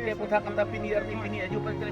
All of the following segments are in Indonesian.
ke putra kata pini arti pini aja pas kali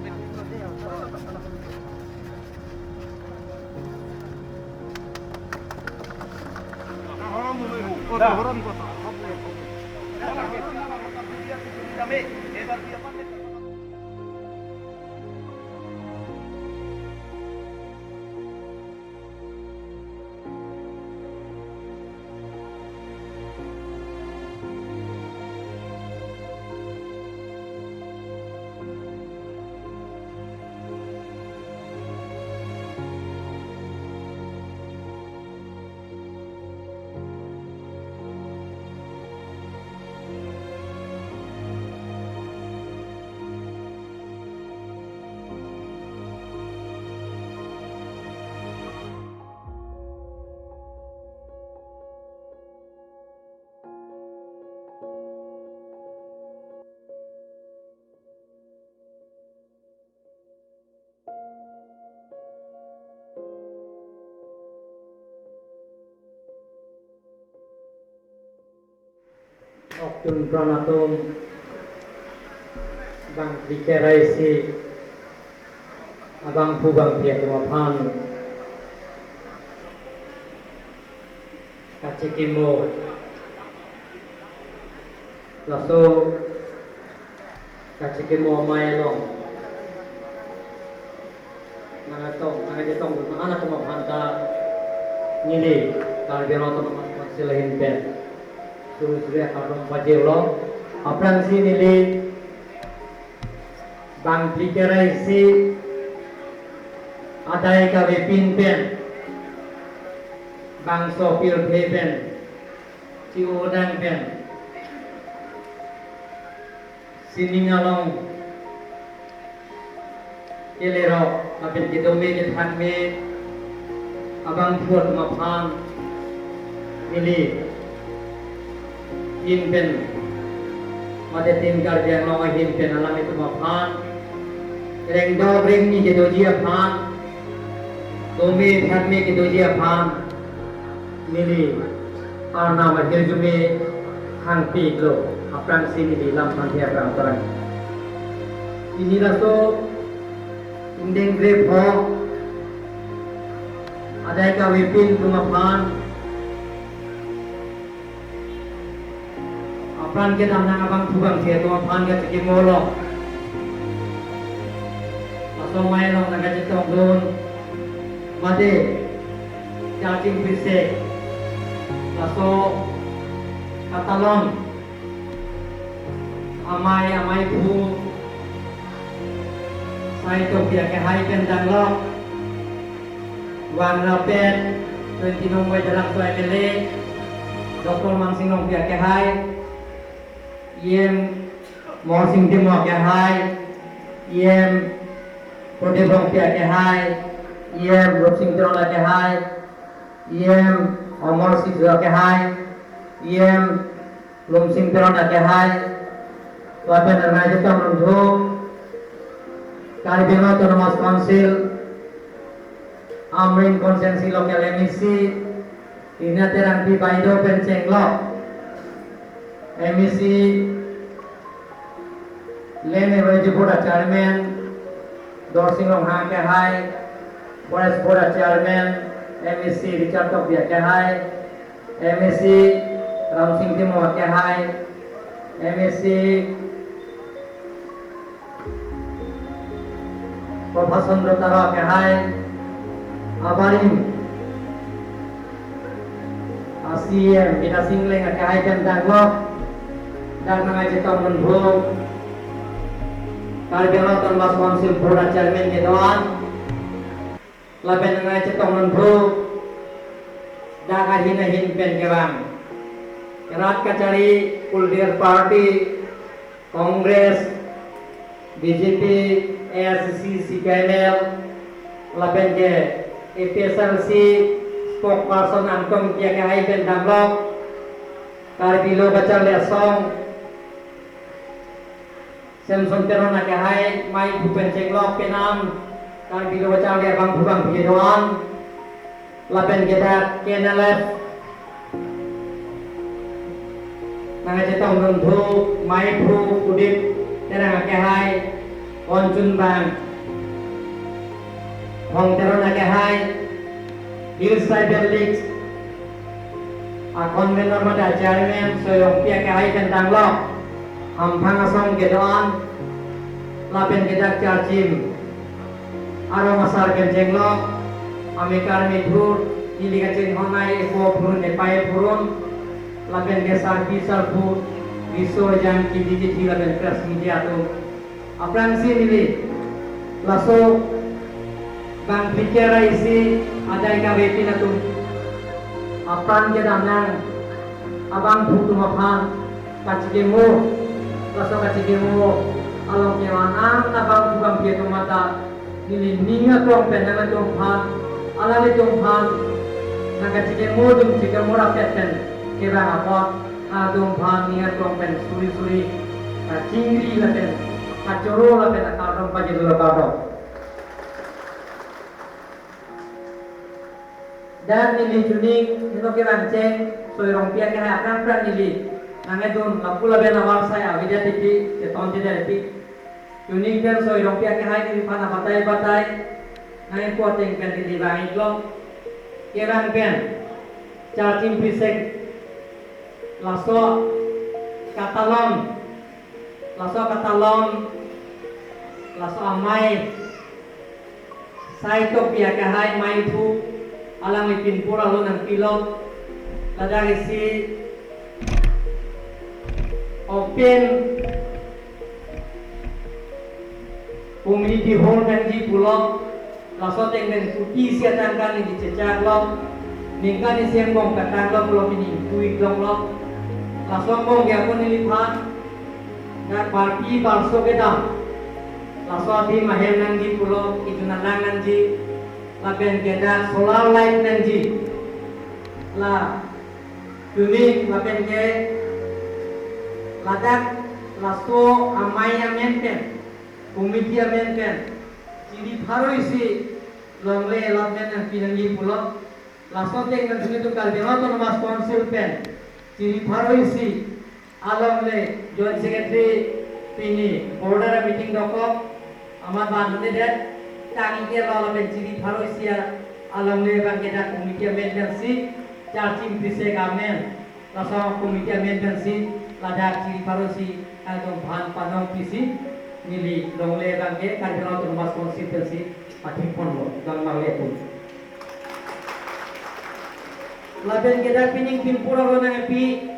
Oktun Pranatum Bang Dikerai si Abang Pubang Pia Tumapan Kacikimo Laso Kacikimo Maelong Nangatong Anak Tumapan Ka Nili Kalbinoto Silahin Pen Surya Karung Pajero Aprang sini li Bang Dikerai si Adai kawe pinpen Bang Sopir Peben Ciudang pen Sini ngalong Kelero Kapit kidome kithan me Abang Puat Mapan Nili Himpen Mate tim kerja nong himpen alam itu mapan Reng dobreng ni gitu dia pan Tome thatme gitu dia pan Nili Arna mahir jume Hang piglo Aprang sini di lampan dia perang perang Ini raso Indeng grep ho Adai ka wipin tumapan Apran kita nang abang tubang dia tumapan ka cikimolo Langsung main long naga citong doon Made Cacing pisik Laso Katalon Amai bu Saya itu pihak hai kendang lo Wang rapet Tentinong way dalam tuai mele Doktor mangsinong pihak hai Iem Morsing timok hai Iem Prodebong pihak hai Iem Rupsing tirong lagi hai Iem Omor sidro hai Iem Lumsing tirong lagi hai Wapen dan jepang rundu Kali bima Autonomous Council Amrin Konsensi Lokal Emisi Ina terang pi baido penceng lo Emisi Lene Wajibura Chairman Dorsingong Hake Hai Forest Board Chairman Emisi Richard Topia Ke Hai Emisi Ramsing Timo Ke Hai Emisi Profesor Dr. Ke Hai Abarim ASIM Bina Singling Ke Hai Kentang Lo Dan Nangai Jitong Menbung Karbino Autonomous Council Board Chairman Gituan Laben Nangai Jitong Menbung Daka Hina-Hin Pen Kebang Kerat Kacari Kuldir Party Kongres BJP ASC CKML Laben ke APSLC Spokesperson Angkong Kia Ke Hai Ben Damlok Karbilo Bacal Lesong Samson Terona Ke Hai Mai Bupen Cenglok Penam Karbilo Bacal Le Bang Bubang Bidoan Laben Gedat Kenelef Nangai Cetong Rundu Mai Bru Kudip terang ke hai konjun bang hong terona ke hai hillside leaks konvenor mada chairman soyong pia ke hai tentang lo ampang asong ke doan lapen ke dak charjim aro masar ke jenglo amikar midhur ini ka jeng honai eko purun nepai purun lapen ke sarpi sarpu viso jang kidi lapen keras media tu apran si nili laso bang pikira isi adai ka wetin tu apran ke damnang abang butuh mapan kacikemu laso kacikemu along ke wanang abang bang pia tu mata nili ninga tong penang tong pan alale tong pan naga cikemu dum cikemu rapeten ke bang apa adum pan ninga tong pen suri cingri lapen kacoro lapen akadom pagi dulu kadom dan nili juning itu kira ceng soirong pia kira akan pran nili nangedun lapula bena war saya video tv keton tidak tv juning kan soirong pia kira ini pana batai nange kuateng kan di bangit lo kira kan charging pisek laso katalon laso amai sai to pia kira mai thu alang ipin pura lo nang pilot ladang isi open community hall nang di pulau laso tenggen kuti sia tangkan di cecak lo ningkan isi yang bong katang lo pulau ini kui dong lo laso bong ya pun nilipan dan parti balso kedam laso di mahem nang di pulau itu nang di lapen keda solar light nanti la tuning lapen ke ladak laso amai amenten komiti amenten jadi baru isi longle lapen yang pinangi pulau laso tengah sini tu kalbema tu nama sponsor pen jadi baru isi alongle joint secretary pini border meeting doko amat bantu deh tangi ke lalu menciri baru sia alam lebar kita komite maintenance charging bisa gamen laso komite maintenance ladak ciri baru si atau bahan panong pisi nili dong lebar ke karena tu mas konsistensi pati pon lo dong maletu laben kita pining pimpura lo nang pi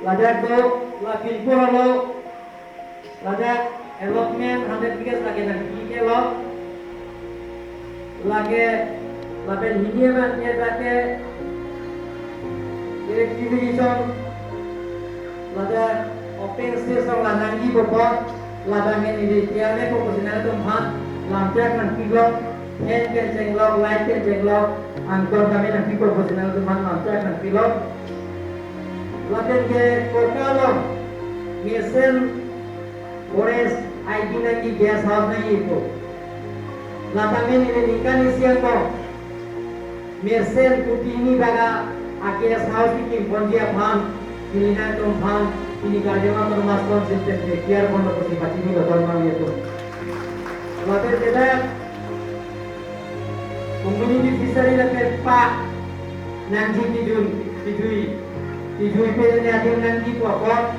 ladak do la pimpura lo ladak development 100 bigas lagi nanti ke lo lagi lapen hinia man ke lagi electrification lada open space orang lanangi bopot ladang ini dia ne proporsional tu mat lancar man kilo hand ke jenglok light ke jenglok angkor kami nanti proporsional tu mat lancar man kilo lapen ke kokalong mesin Forest ID nanti gas house nanti itu. Latangan ini nikah ni siapa? Mesin putih ini baga gas house ini ponjia pan, ini nanti tu pan, ini kerja macam mas konsisten biar pun dapat sifat ini betul mana itu. Lalu kita community fishery lepas pak nanti tijui pun ada nanti tu apa?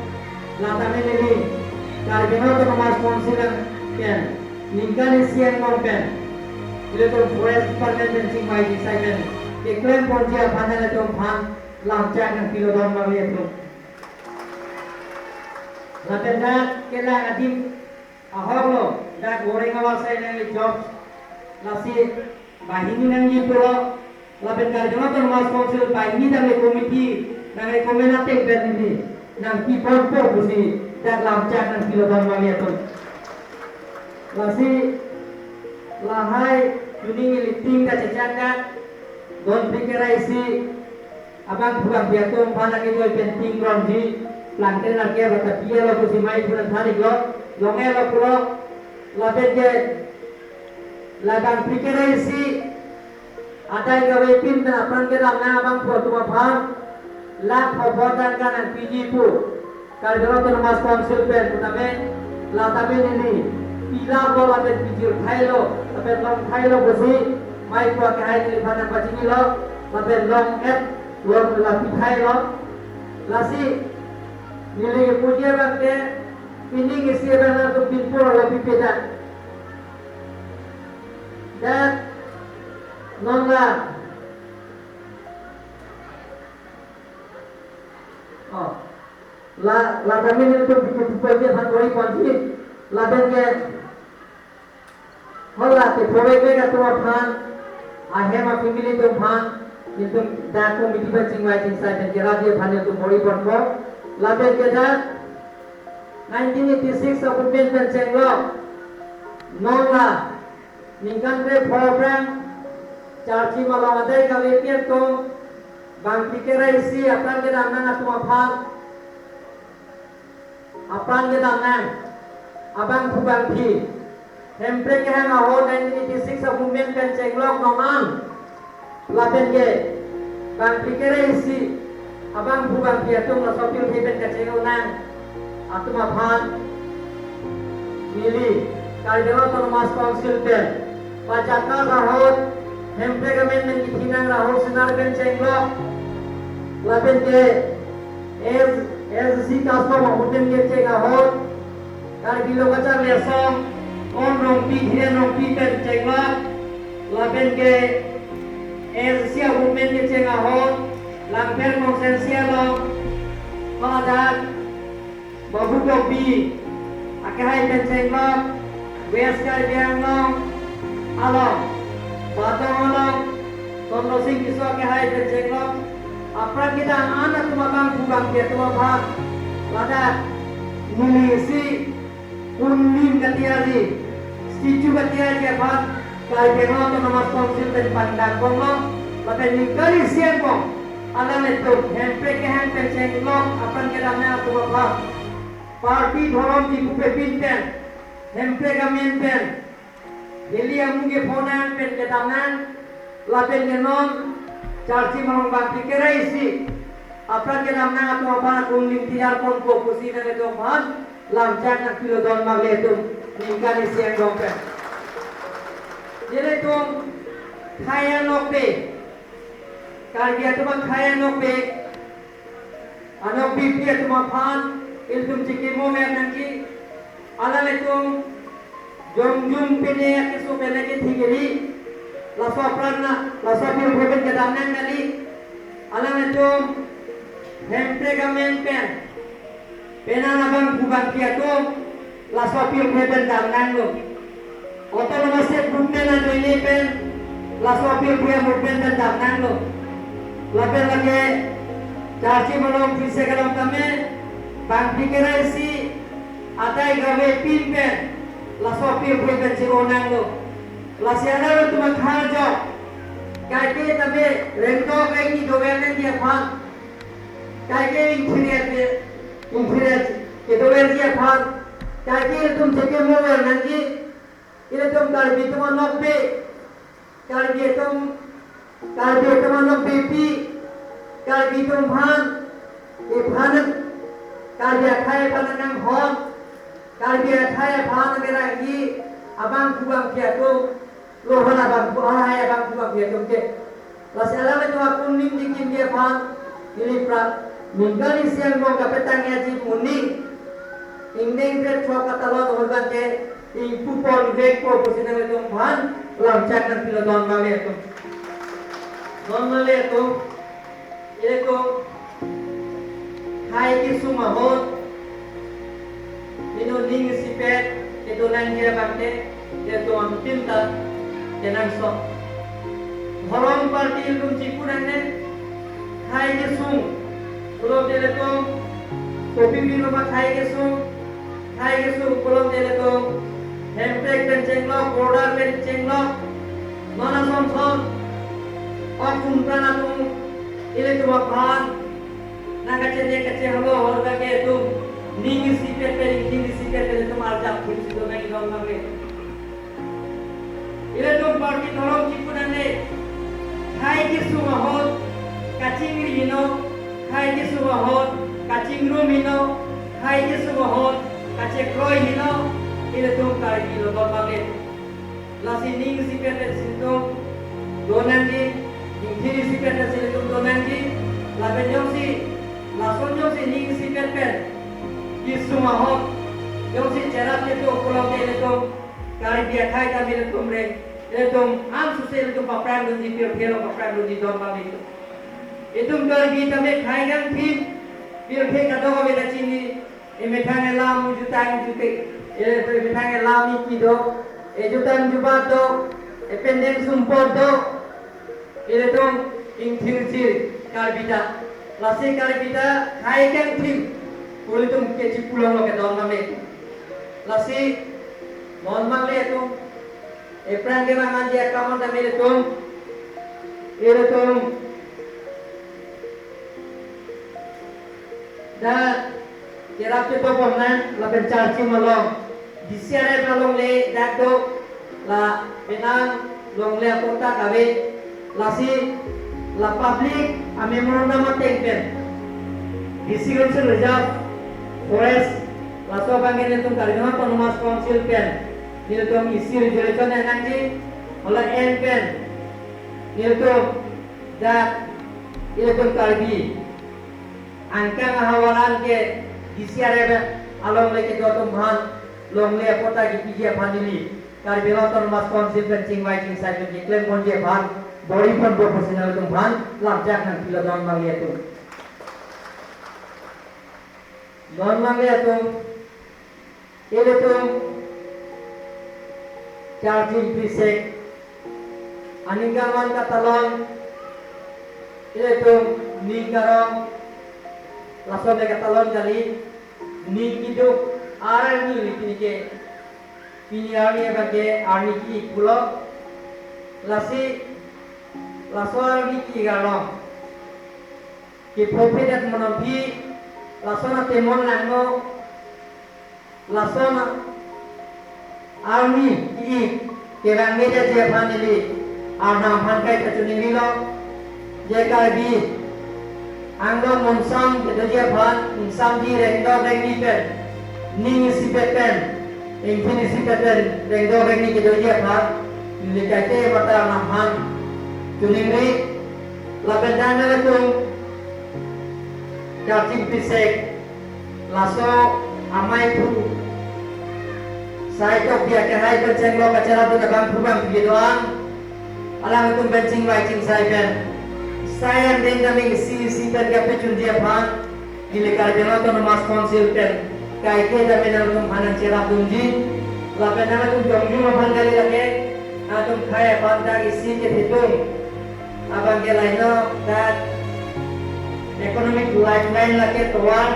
Latangan ini karena itu nama sponsor kan, ningkan siang ngompen, itu tu forest department mencing mai di sana, iklan ponjia panjang itu pan, lancar yang kilo don malu itu. Lapen dah kela adim, ahok lo, dah goreng awal saya nanti job, nasi bahini nanti pulau, lapen karena itu nama sponsor bahini dari komiti, dari komenate berdiri, nanti porto busi. Dan lancar dan kilogram malu itu. Lasi lahai tuning lifting dah cecakan, don pikir isi abang bukan biatum panak itu penting ronji, planten lagi apa dia lo kusi mai bulan hari lo, longe lo pulo, laben je, laban pikir isi ada yang wepin dan apa yang kita abang buat tu apa, lap hobotan kan PG pu. Kalau kita mas konsul pen, tapi lah tapi ini pila lo lah pen pijil Thai lo, tapi long Thai lo bersih, mai kuat ke hari ini pada pagi lo, tapi long lo lah Thai lo, lah si nilai pujian bangke, ini ngisi benar tu pinpul lo pipeda, dan nongga. Oh, la kami ni tu pergi hantori kunci, la benke, hola te provei ke tu apaan, ahem apa family tu apaan, itu dah aku mesti bercinggai cincai dan kira dia pandai tu bori porko, la benke dah 1986 aku pun cenglo, nongla, ningkan te program, charci malam ada kali pian tu. Bang pikir isi apa yang kita nang atau apa yang kita nang abang bubang pi tempe ke hang awal 1986 aku main kenceng lok nongan lapen ke bang pikir isi abang bubang pi atau nasopil hebat kenceng nang atau apa mili kali jalan tu mas konsil pen baca kau rahot tempe ke main kitinang rahot senar kenceng lok lapen ke as si kasma hoten ke cega hot kar bilo bacar lesong on rompi hiren rompi pen cegla lapen ke as si hoten ke cega hot langper konsensia lo padat babu kopi akai pen cegla wes kar biang lo alo batong lo tono sing kiso akai pen cegla apa kita anak cuma bang bukan dia cuma bang lada nilisi unim ketiari situ ketiari bang kalau tengok tu nama konsil dan pandang konglo lada nikari siang kong ala neto hempe ke hempe cenglok apa kita anak cuma bang parti dhorom di bupe pinten hempe kamen pen Delia muge phonan pen kita anak lada nenon charci malam bangki kira isi apa kita nang atau apa kuning tiar pon ko kusi nang itu ban lamcat nak kilo don mag le tum ningkan isi yang dompe jadi tum kaya nokpe kar dia tu kaya nokpe anok bibi tu pan iltum cikimo mer nangki ala le tum jom pene kisu pene ki thigiri laso prana laso pil beben ke damnan kali alam itu hempe gamen pen pena nabang bukan kia tu laso pil beben damnan lo oto lo masih bukan na ini pen laso pil beben damnan lo lapen lagi charci belum bisa kalau kami bang pikir isi ada gawe pin pen laso pil beben cironang lo lasiana lo tu makhar jo kaike tabe rento kai ki dowen dia phang kaike infinite ke dowen dia phang kaike tum jeke mower nangi ile tum kar bi tum nokbe kar bi tum nokbe pi kar bi tum phang e phan kar bi khai phan nang hon kar bi khai phan mera gi abang kubang kia tu lo hana bang hai bang kubang kia tu ke las alam itu aku ning dikim dia phan ini pra minggali siang mo kapetang ya ji muning ingning ke chok kata lo horban ke ipu pon vek ko kusina itu phan lam cak nan pilo don male tu ile ko hai ki suma hot ino ning sipet itu nang dia bakte dia tu am tinta kenang so horong parti ilmu cipunan ne khai ke sung belum dia tu kopi minum khai ke sung belum dia tu hempek dan cenglok border dan cenglok mana som akun prana tu ile tu bapan naga cene kece halo horga ke tu ning sipet tu marjap philsi tu ngai dong ngai ile tu parti horong cipunan ne khai ke sung hot kacing rino khai ke sung hot kacing rum hino Hai je sumahon kace kroi hino ile tum karbi lo don manglet la sining sipete sintum donanji ingkiri sipete sintum donanji la benyosi la sonyosi ning sipete ki sumahon yosi cerap itu pulau ile tum karbi khai ta ile tum re ile tum am susel tum papran dunji pir phelo papran dunji don manglet itum karbi tame khai gan thim pir phe ka doga beda chini emetang elam jutang jute emetang elam ikido jutang jubato ependeng sumpoto eletong ingthirchir karbita lasi karbita khaikan thim kulitum kechi pulong ke don mame lasi non mangle tu epran ke mangan dia kamon ta eletong da Kirap itu pernah la pencarci malong di siare malong le dakdo la benang long le kota kawe la si la public ame memorandum tengpen di Sigurdsson Reserve Forest la so bangen itu karena Autonomous Council pen ni itu isi resolution nanti ola en pen ni itu da itu karbi angka hawalan ke disiarebe along leke dotum han long le pota ki pije phanili kar beloton mas council pencing waiting site ki claim konje phan body pon professional tum phan labjak nan pila don mangle tu don mangle tu ele tu charging prisek aningaman katalon ele tu ningarong langsung mereka talon kali ni kido arani lipini ke pini arani bagi arani ki pulo lasi langsung arani ki galong ki profedat menompi langsung temon lango langsung arani ki kerang meja je panili arna pankai kecuning lo je kalbi Anglo monsam kedoja ban insam di rengdo rengi pen ning sipepen infini sipepen rengdo rengi kedoja ban nilikate mata namhan tuningri labendana letung jati pisek laso amai pu sai tok dia ke hai benceng lo kacara tu dabang pubang bidoang alang tu bencing waiting sai pen saya dengan isi pen kape cundia pan dilekar jeno to mas konsil pen kai ke da menal tum hanan cera punji la penana tum jongju ma pan kali lage atum khai pan da isi ke hitung abang ke laino that economic lifeline lage towar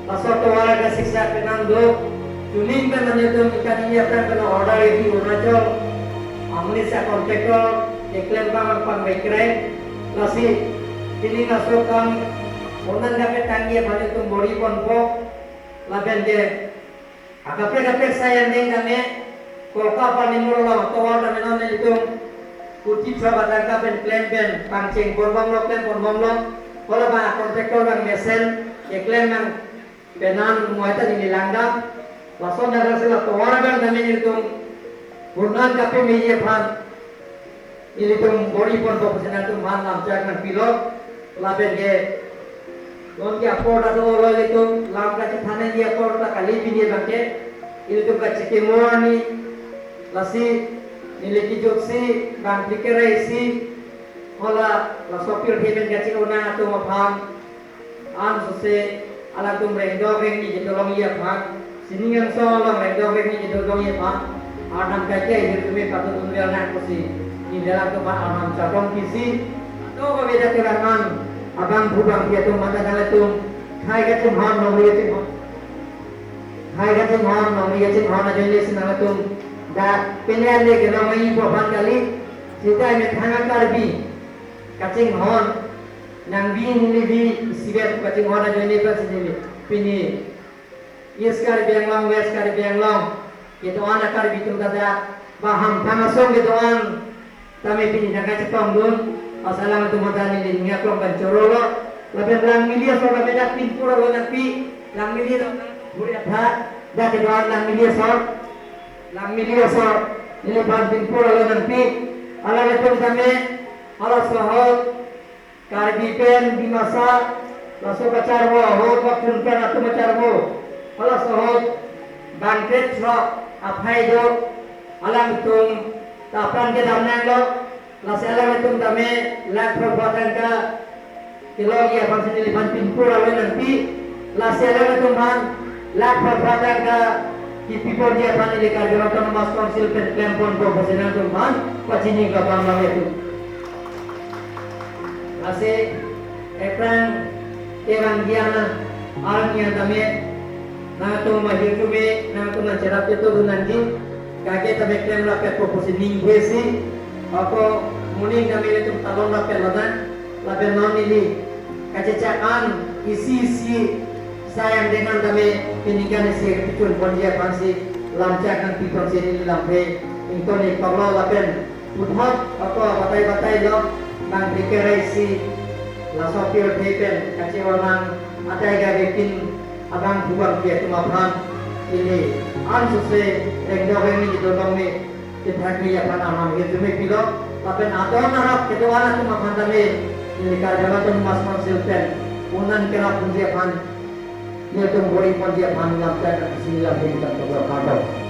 pasok towar ga siksa penang do tuning kan nanya tum ikan ini akan kena order itu Arunachal amli sa kontraktor eklen bang pang baikrai lasi ini nasukan onan dapat tanggi pada tu bori ponpo laben de akape saya nengane kolka panimur la tawar dan menon itu kuti coba tangka pen plan pen pangcing borbong lo pen borbong lo kalau bang kontraktor bang mesen eklen bang penan muatan ini langga langsung dari sela tawar bang dan itu purnan kape meje pan ini tu bori ponpo pesanan tu man lam jangan pilot laben ke don ke aporta to lo itu lam ka thane dia aporta kali bini bangke itu tu ka chike morni lasi nileki joksi bang dikere isi hola la sopir hemen ka chikona to mapham an sose ala tum rengdo rengi jitolong ia phak siningan so long rengdo rengi jitolong ia phak anam ka ke itu me patu tumbial na kosi ni dalam tu anam cabong kisi to ko beda kerangan abang bubang dia tu mata dalam tu khai ka chim hon nong ria chim hon khai ka chim hon nong ria chim hon aja le sin dalam tu da pilihan le ke nong mai propan kali sita me thanga karbi kaching hon nang bi ni bi sibet kaching hon aja le pas ni pini yes kar biang long west kar biang long itu ana karbi tu da baham thanga song gitu an tame pini jaga cepong dun asalang tu madani ni ngakrom kan corolo laben lang milia so laben dak pinpura lo napi lang milia Buri atha dati doan lang milio so ini banting pura lo nanti ala letung kami ala sahot karbipen di masa laso kacarwo hot waktu kan atu macarwo ala sahot bangket so apai do ala letung tapan ke damnang lo lasi ala letung kami lak perbuatan ka kilo ya bangsa ini banting pura lo nanti lasi ala letung ban lak perbuatan ka कि पीपल जी अपने लेकर जो autonomous council पे प्लेम्पोन को बसेना तो मान पचिनी का काम लगे तो ऐसे एकran एवं ज्ञान आरण्य तमे ना तो महीजु में ना तो नचरत तो दुनंजी काके तमे क्लेम ला पे प्रोपोजिंग भेसी ako muni kami itu talon la pe ladan la pe non ini kacacaan isi sayang dengan kami pinikan isi kecun ponjia pansi lancarkan people sini lampe intone kalau lapen udhot atau batai lo nang dikerasi la sopir depen kacewanang ada ga bikin abang bukan dia tumapran ini ansuse ekdogemi didogami kita ya panama gitu me pilo lapen atau narap ketuana tumapran kami ini karjawatan mas konsultan unan kera punjia pan dia tu boleh pun dia pandang dan sila kita berkata